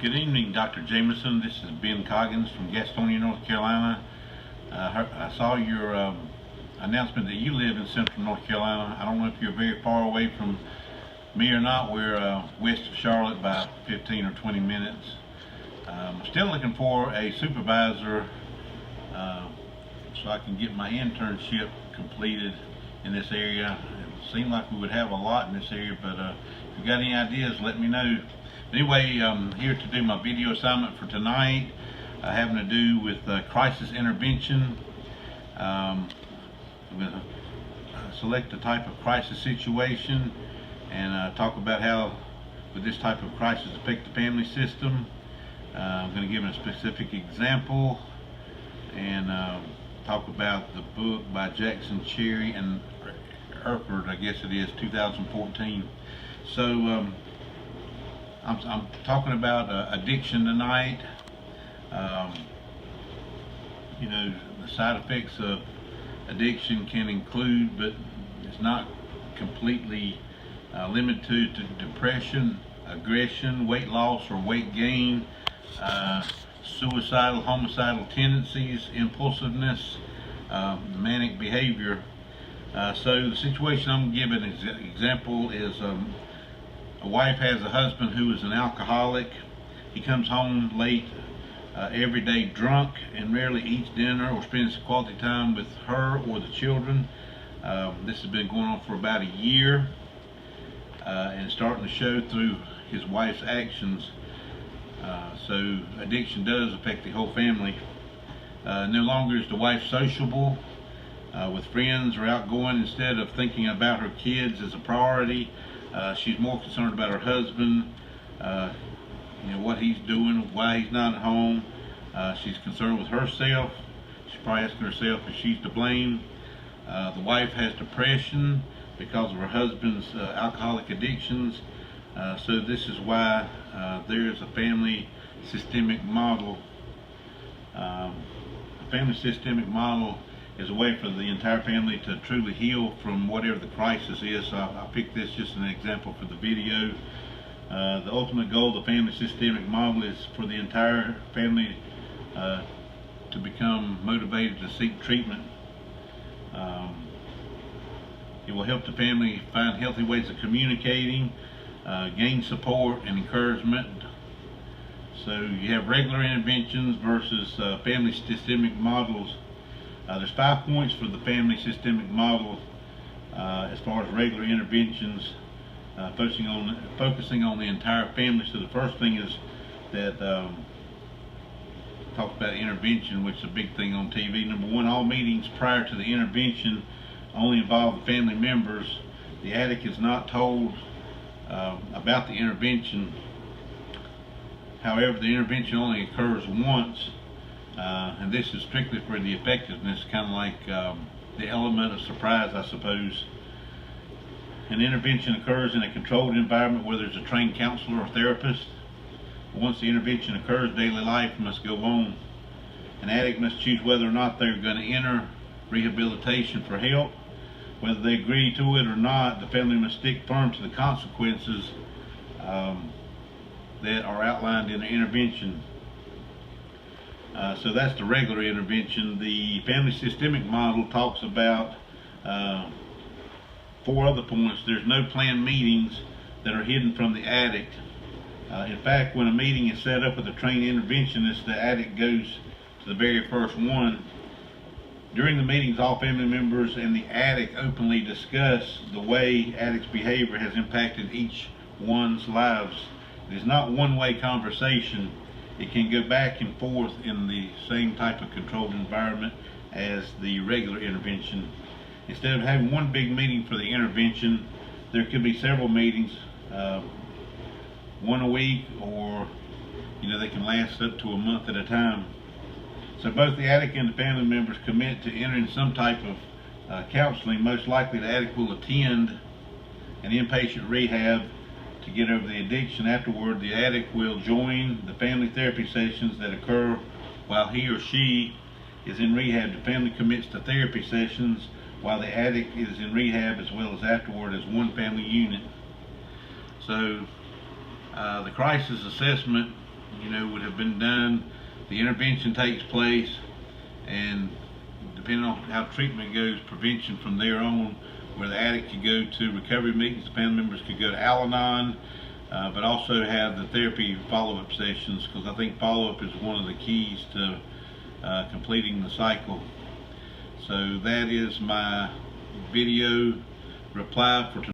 Good evening, Dr. Jameson. This is Ben Coggins from Gastonia, North Carolina. I saw your announcement that you live in Central North Carolina. I don't know if you're very far away from me or not. We're west of Charlotte by 15 or 20 minutes. I'm still looking for a supervisor so I can get my internship completed in this area. It seemed like we would have a lot in this area, but if you've got any ideas, let me know. Anyway, I'm here to do my video assignment for tonight, having to do with crisis intervention. I'm going to select a type of crisis situation and talk about how would this type of crisis affect the family system. I'm going to give a specific example and talk about the book by Jackson Cherry and Erford, I guess it is, 2014. So I'm talking about addiction tonight. You know, the side effects of addiction can include, but it's not completely limited to depression, aggression, weight loss or weight gain, suicidal, homicidal tendencies, impulsiveness, manic behavior. So the situation I'm giving an example is a wife has a husband who is an alcoholic. He comes home late every day drunk and rarely eats dinner or spends quality time with her or the children. This has been going on for about a year and starting to show through his wife's actions. So addiction does affect the whole family. No longer is the wife sociable with friends or outgoing. Instead of thinking about her kids as a priority, she's more concerned about her husband, you know, what he's doing, why he's not at home. She's concerned with herself. She's probably asking herself if she's to blame. The wife has depression because of her husband's alcoholic addictions. So this is why there is a family systemic model. A family systemic model is a way for the entire family to truly heal from whatever the crisis is. So I picked this just as an example for the video. The ultimate goal of the family systemic model is for the entire family to become motivated to seek treatment. It will help the family find healthy ways of communicating, gain support and encouragement. So you have regular interventions versus family systemic models. There's 5 points for the family systemic model as far as regular interventions, focusing on the entire family. So the first thing is that talk about intervention, which is a big thing on TV. Number 1, all meetings prior to the intervention only involve the family members. The addict is not told about the intervention. However, the intervention only occurs once. And this is strictly for the effectiveness, kind of like the element of surprise, I suppose. An intervention occurs in a controlled environment where there's a trained counselor or therapist. Once the intervention occurs, daily life must go on. An addict must choose whether or not they're going to enter rehabilitation for help. Whether they agree to it or not, the family must stick firm to the consequences that are outlined in the intervention. So that's the regular intervention. The family systemic model talks about 4 other points. There's no planned meetings that are hidden from the addict. In fact, when a meeting is set up with a trained interventionist, the addict goes to the very first one. During the meetings, all family members and the addict openly discuss the way addict's behavior has impacted each one's lives. It is not one-way conversation. It can go back and forth in the same type of controlled environment as the regular intervention. Instead of having one big meeting for the intervention, there could be several meetings, one a week, or they can last up to a month at a time. So both the addict and the family members commit to entering some type of counseling. Most likely the addict will attend an inpatient rehab to get over the addiction. Afterward, the addict will join the family therapy sessions that occur while he or she is in rehab. The family commits to therapy sessions while the addict is in rehab, as well as afterward, as one family unit. So the crisis assessment would have been done. The intervention takes place, and depending on how treatment goes, prevention from there on, where the addict could go to recovery meetings, the family members could go to Al-Anon, but also have the therapy follow-up sessions, because I think follow-up is one of the keys to completing the cycle. So that is my video reply for tonight.